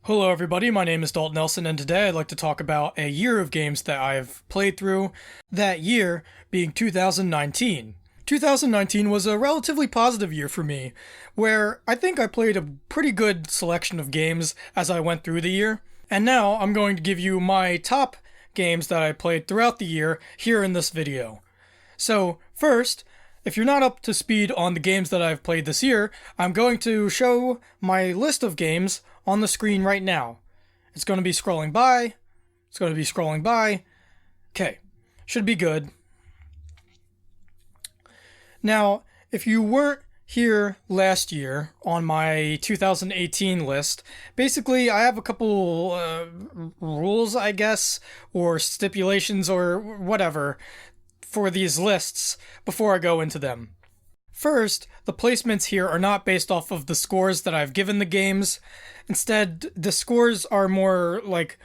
Hello everybody, my name is Daulton Nelson, and today I'd like to talk about a year of games that I've played through, that year being 2019. 2019 was a relatively positive year for me, where I think I played a pretty good selection of games as I went through the year, and now I'm going to give you my top games that I played throughout the year here in this video. So, first, if you're not up to speed on the games that I've played this year, I'm going to show my list of games on the screen right now. It's going to be scrolling by. Okay, should be good. Now, if you weren't here last year on my 2018 list, basically I have a couple rules, I guess, or stipulations or whatever for these lists before I go into them. First, the placements here are not based off of the scores that I've given the games. Instead, the scores are more like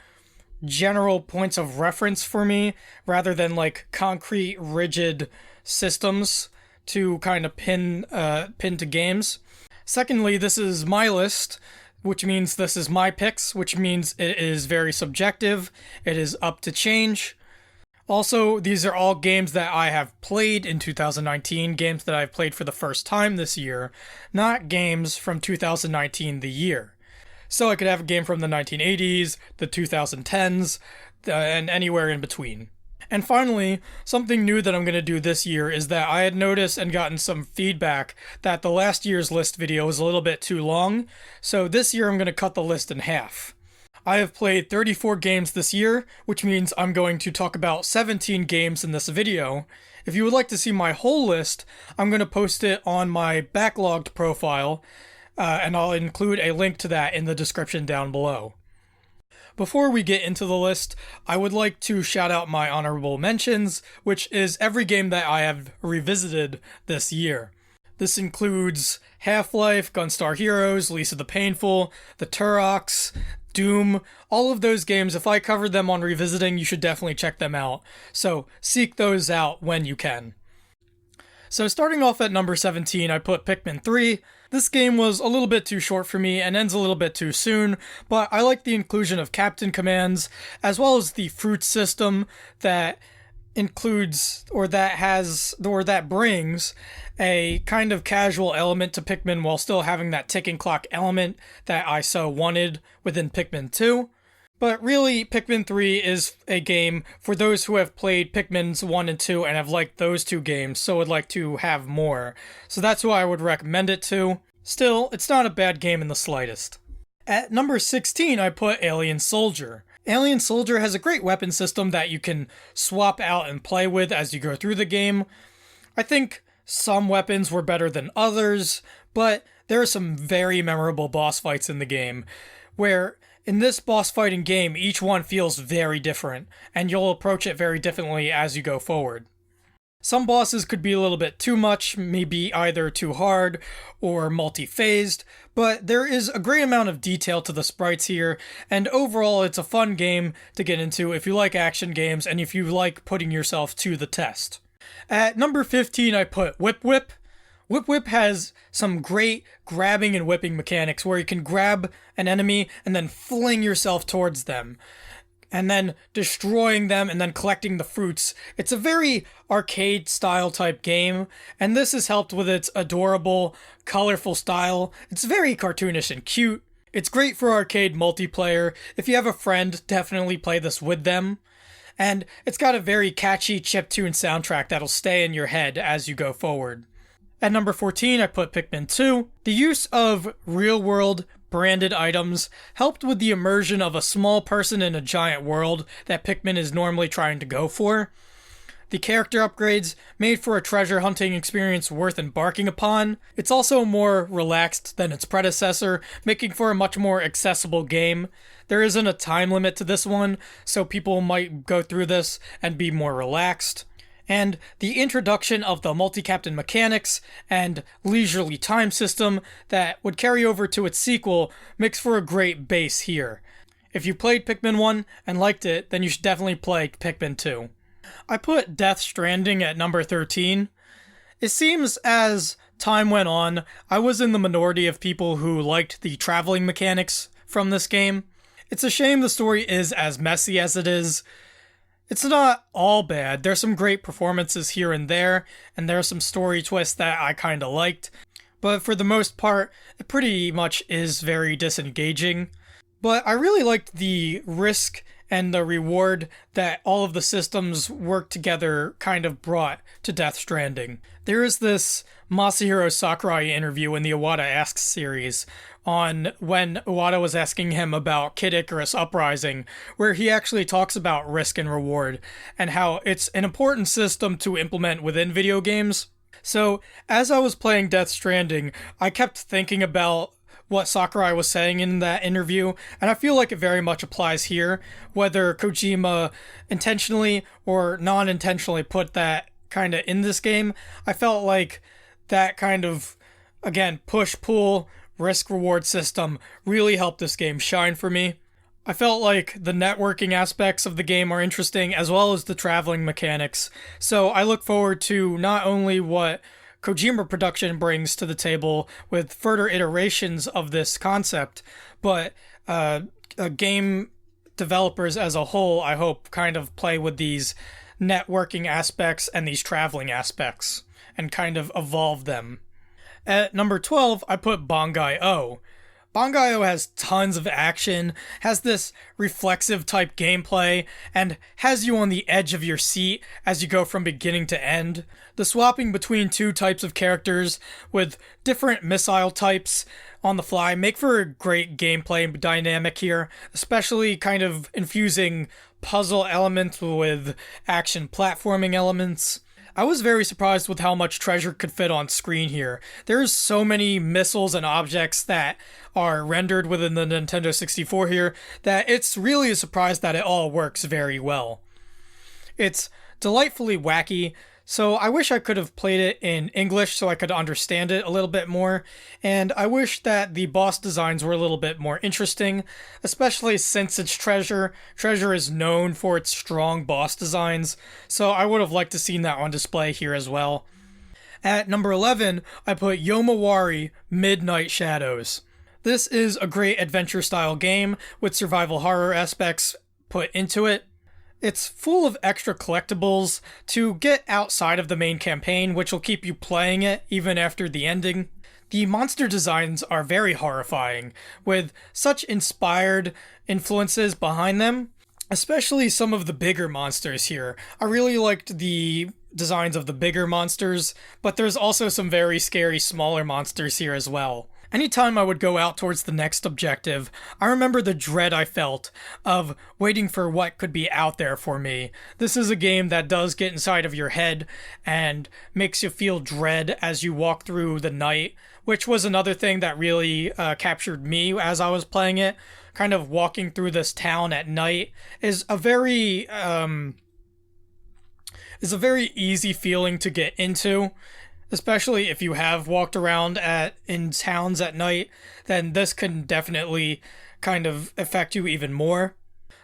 general points of reference for me, rather than like concrete, rigid systems to kind of pin to games. Secondly, this is my list, which means this is my picks, which means it is very subjective. It is up to change. Also, these are all games that I have played in 2019, games that I've played for the first time this year, not games from 2019 the year. So I could have a game from the 1980s, the 2010s, and anywhere in between. And finally, something new that I'm going to do this year is that I had noticed and gotten some feedback that the last year's list video was a little bit too long, so this year I'm going to cut the list in half. I have played 34 games this year, which means I'm going to talk about 17 games in this video. If you would like to see my whole list, I'm going to post it on my Backloggd profile, and I'll include a link to that in the description down below. Before we get into the list, I would like to shout out my honorable mentions, which is every game that I have revisited this year. This includes Half-Life, Gunstar Heroes, Lisa the Painful, The Turok, Doom, all of those games. If I covered them on Revisiting, you should definitely check them out. So seek those out when you can. So starting off at number 17, I put Pikmin III. This game was a little bit too short for me and ends a little bit too soon, but I like the inclusion of captain commands, as well as the fruit system that includes, or that brings a kind of casual element to Pikmin while still having that ticking clock element that I so wanted within Pikmin 2. But really, Pikmin 3 is a game for those who have played Pikmins 1 and 2 and have liked those two games, so would like to have more. So that's who I would recommend it to. Still, it's not a bad game in the slightest. At number 16, I put Alien Soldier. Alien Soldier has a great weapon system that you can swap out and play with as you go through the game. I think some weapons were better than others, but there are some very memorable boss fights in the game, where in this boss fighting game, each one feels very different, and you'll approach it very differently as you go forward. Some bosses could be a little bit too much, maybe either too hard or multi-phased, but there is a great amount of detail to the sprites here, and overall it's a fun game to get into if you like action games and if you like putting yourself to the test. At number 15, I put Whip Whip. Whip Whip has some great grabbing and whipping mechanics where you can grab an enemy and then fling yourself towards them, and then destroying them and then collecting the fruits. It's a very arcade-style type game, and this is helped with its adorable, colorful style. It's very cartoonish and cute. It's great for arcade multiplayer. If you have a friend, definitely play this with them. And it's got a very catchy chiptune soundtrack that'll stay in your head as you go forward. At number 14, I put Pikmin 2. The use of real-world branded items helped with the immersion of a small person in a giant world that Pikmin is normally trying to go for. The character upgrades made for a treasure hunting experience worth embarking upon. It's also more relaxed than its predecessor, making for a much more accessible game. There isn't a time limit to this one, so people might go through this and be more relaxed. And the introduction of the multi-captain mechanics and leisurely time system that would carry over to its sequel makes for a great base here. If you played Pikmin 1 and liked it, then you should definitely play Pikmin 2. I put Death Stranding at number 13. It seems as time went on, I was in the minority of people who liked the traveling mechanics from this game. It's a shame the story is as messy as it is. It's not all bad. There's some great performances here and there are some story twists that I kinda liked. But for the most part, it pretty much is very disengaging. But I really liked the risk and the reward that all of the systems work together kind of brought to Death Stranding. There is this Masahiro Sakurai interview in the Iwata Asks series on when Iwata was asking him about Kid Icarus Uprising, where he actually talks about risk and reward and how it's an important system to implement within video games. So, as I was playing Death Stranding, I kept thinking about what Sakurai was saying in that interview, and I feel like it very much applies here, whether Kojima intentionally or non-intentionally put that kind of in this game. I felt like that kind of, again, push-pull, risk-reward system really helped this game shine for me. I felt like the networking aspects of the game are interesting, as well as the traveling mechanics. So I look forward to not only what Kojima Production brings to the table with further iterations of this concept, but game developers as a whole, I hope, kind of play with these networking aspects and these traveling aspects and kind of evolve them. At number 12, I put Bangai-O. Bangai-O has tons of action, has this reflexive type gameplay, and has you on the edge of your seat as you go from beginning to end. The swapping between two types of characters with different missile types on the fly make for a great gameplay dynamic here, especially kind of infusing puzzle elements with action platforming elements. I was very surprised with how much treasure could fit on screen here. There's so many missiles and objects that are rendered within the Nintendo 64 here that it's really a surprise that it all works very well. It's delightfully wacky, so I wish I could have played it in English so I could understand it a little bit more, and I wish that the boss designs were a little bit more interesting, especially since it's Treasure. Treasure is known for its strong boss designs, so I would have liked to seen that on display here as well. At number 11, I put Yomawari Midnight Shadows. This is a great adventure-style game with survival horror aspects put into it. It's full of extra collectibles to get outside of the main campaign, which will keep you playing it even after the ending. The monster designs are very horrifying, with such inspired influences behind them, especially some of the bigger monsters here. I really liked the designs of the bigger monsters, but there's also some very scary smaller monsters here as well. Anytime I would go out towards the next objective, I remember the dread I felt of waiting for what could be out there for me. This is a game that does get inside of your head and makes you feel dread as you walk through the night, which was another thing that really captured me as I was playing it. Kind of walking through this town at night is a very easy feeling to get into. Especially if you have walked around in towns at night, then this can definitely kind of affect you even more.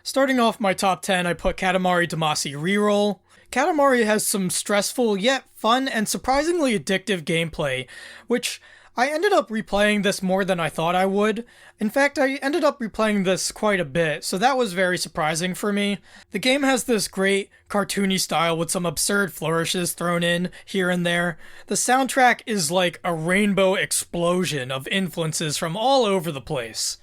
Starting off my top 10, I put Katamari Damacy Reroll. Katamari has some stressful yet fun and surprisingly addictive gameplay, which I ended up replaying this more than I thought I would. In fact, I ended up replaying this quite a bit, so that was very surprising for me. The game has this great cartoony style with some absurd flourishes thrown in here and there. The soundtrack is like a rainbow explosion of influences from all over the place.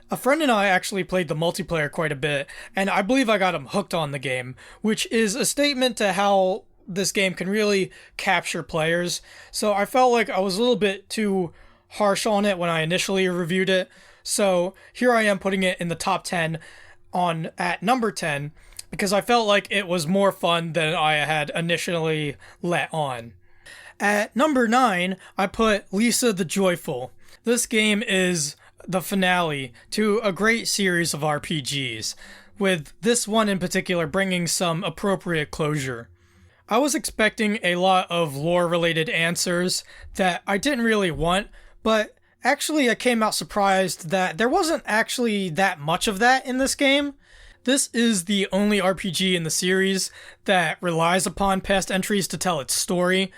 A friend and I actually played the multiplayer quite a bit, and I believe I got him hooked on the game, which is a statement to how this game can really capture players. So I felt like I was a little bit too harsh on it when I initially reviewed it. So here I am putting it in the top 10 at number 10 because I felt like it was more fun than I had initially let on. At number 9, I put Lisa the Joyful. This game is the finale to a great series of RPGs, with this one in particular bringing some appropriate closure. I was expecting a lot of lore-related answers that I didn't really want, but actually I came out surprised that there wasn't actually that much of that in this game. This is the only RPG in the series that relies upon past entries to tell its story,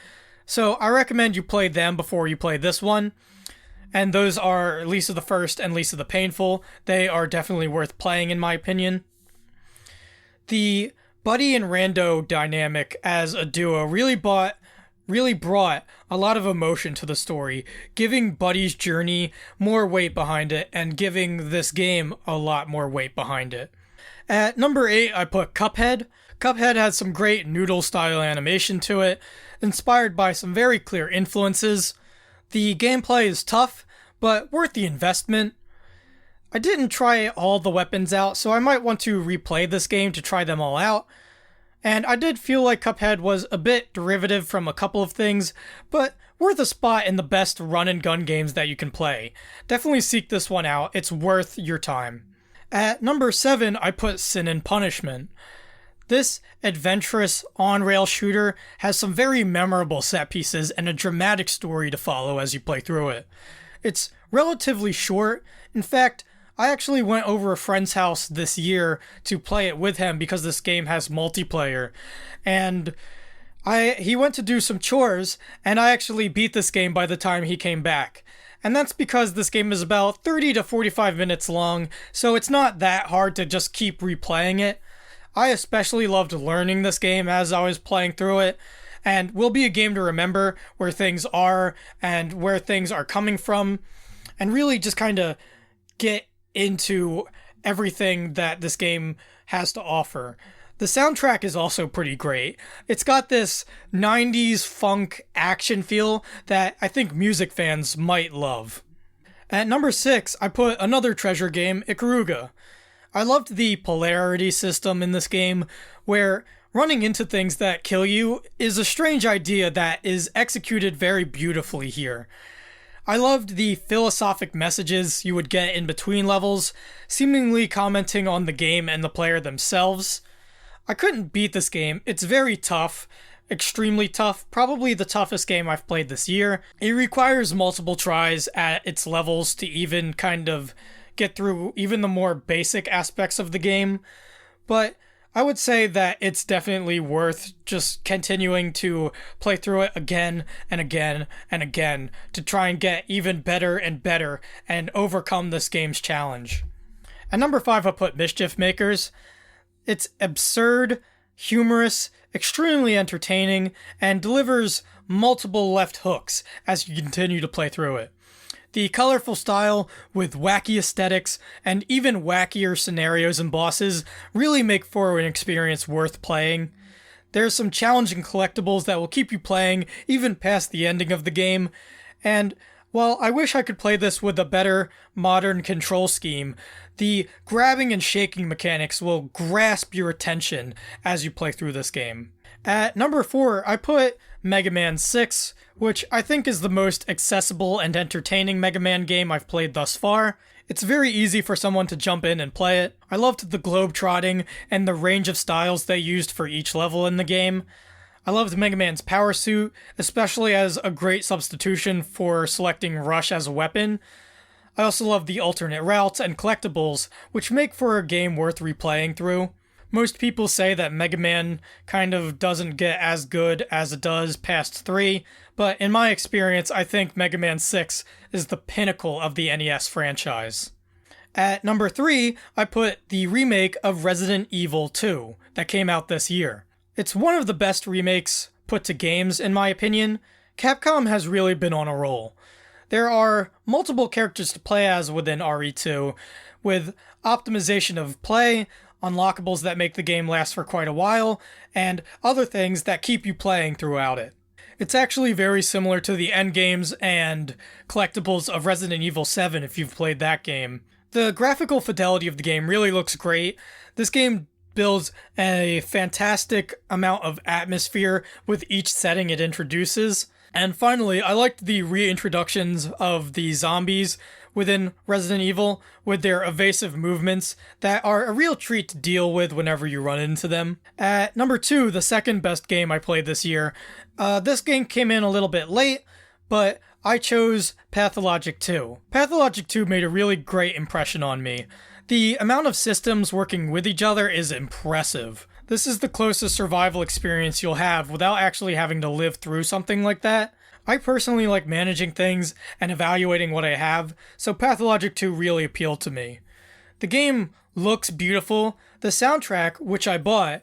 so I recommend you play them before you play this one. and those are Least of the First and Least of the Painful. They are definitely worth playing in my opinion. The Buddy and Rando dynamic as a duo really brought a lot of emotion to the story, giving Buddy's journey more weight behind it and giving this game a lot more weight behind it. At number 8, I put Cuphead. Cuphead has some great noodle-style animation to it, inspired by some very clear influences. The gameplay is tough, but worth the investment. I didn't try all the weapons out, so I might want to replay this game to try them all out. And I did feel like Cuphead was a bit derivative from a couple of things, but worth a spot in the best run-and-gun games that you can play. Definitely seek this one out, it's worth your time. At number 7, I put Sin and Punishment. This adventurous on-rail shooter has some very memorable set pieces and a dramatic story to follow as you play through it. It's relatively short. In fact, I actually went over a friend's house this year to play it with him because this game has multiplayer. And he went to do some chores, and I actually beat this game by the time he came back. And that's because this game is about 30 to 45 minutes long, so it's not that hard to just keep replaying it. I especially loved learning this game as I was playing through it, and will be a game to remember where things are and where things are coming from, and really just kind of get into everything that this game has to offer. The soundtrack is also pretty great. It's got this 90s funk action feel that I think music fans might love. At number 6, I put another treasure game, Ikaruga. I loved the polarity system in this game, where running into things that kill you is a strange idea that is executed very beautifully here. I loved the philosophic messages you would get in between levels, seemingly commenting on the game and the player themselves. I couldn't beat this game. It's very tough, extremely tough, probably the toughest game I've played this year. It requires multiple tries at its levels to even kind of get through even the more basic aspects of the game, but I would say that it's definitely worth just continuing to play through it again and again and again to try and get even better and better and overcome this game's challenge. At number 5, I put Mischiefmakers. It's absurd, humorous, extremely entertaining, and delivers multiple left hooks as you continue to play through it. The colorful style with wacky aesthetics and even wackier scenarios and bosses really make for an experience worth playing. There's some challenging collectibles that will keep you playing even past the ending of the game, and while I wish I could play this with a better modern control scheme, the grabbing and shaking mechanics will grasp your attention as you play through this game. At number 4, I put Mega Man 6, which I think is the most accessible and entertaining Mega Man game I've played thus far. It's very easy for someone to jump in and play it. I loved the globe-trotting and the range of styles they used for each level in the game. I loved Mega Man's power suit, especially as a great substitution for selecting Rush as a weapon. I also love the alternate routes and collectibles, which make for a game worth replaying through. Most people say that Mega Man kind of doesn't get as good as it does past 3, but in my experience, I think Mega Man 6 is the pinnacle of the NES franchise. At number 3, I put the remake of Resident Evil 2 that came out this year. It's one of the best remakes put to games, in my opinion. Capcom has really been on a roll. There are multiple characters to play as within RE2, with optimization of play, unlockables that make the game last for quite a while, and other things that keep you playing throughout it. It's actually very similar to the endgames and collectibles of Resident Evil 7 if you've played that game. The graphical fidelity of the game really looks great. This game builds a fantastic amount of atmosphere with each setting it introduces. And finally, I liked the reintroductions of the zombies within Resident Evil with their evasive movements that are a real treat to deal with whenever you run into them. At number 2, the second best game I played this year. This game came in a little bit late, but I chose Pathologic 2. Pathologic 2 made a really great impression on me. The amount of systems working with each other is impressive. This is the closest survival experience you'll have without actually having to live through something like that. I personally like managing things and evaluating what I have, so Pathologic 2 really appealed to me. The game looks beautiful, the soundtrack, which I bought,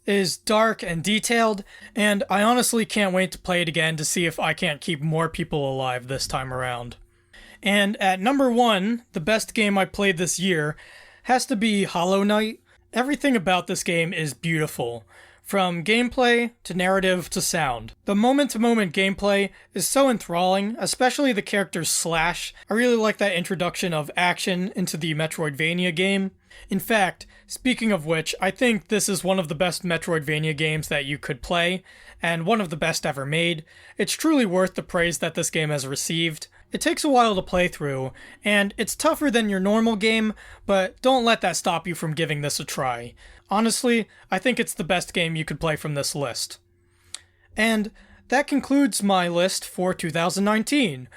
is dark and detailed, and I honestly can't wait to play it again to see if I can't keep more people alive this time around. And at number 1, the best game I played this year, has to be Hollow Knight. Everything about this game is beautiful, from gameplay to narrative to sound. The moment-to-moment gameplay is so enthralling, especially the character's slash. I really like that introduction of action into the Metroidvania game. In fact, speaking of which, I think this is one of the best Metroidvania games that you could play, and one of the best ever made. It's truly worth the praise that this game has received. It takes a while to play through, and it's tougher than your normal game, but don't let that stop you from giving this a try. Honestly, I think it's the best game you could play from this list. And that concludes my list for 2019.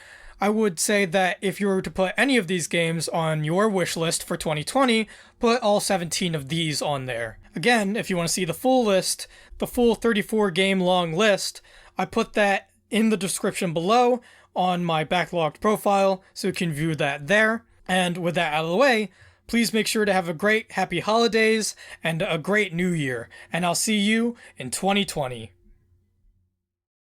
I would say that if you were to put any of these games on your wish list for 2020, put all 17 of these on there. Again, if you want to see the full list, the full 34 game long list, I put that in the description below on my Backloggd profile, so you can view that there. And with that out of the way, please make sure to have a great happy holidays and a great new year, and I'll see you in 2020.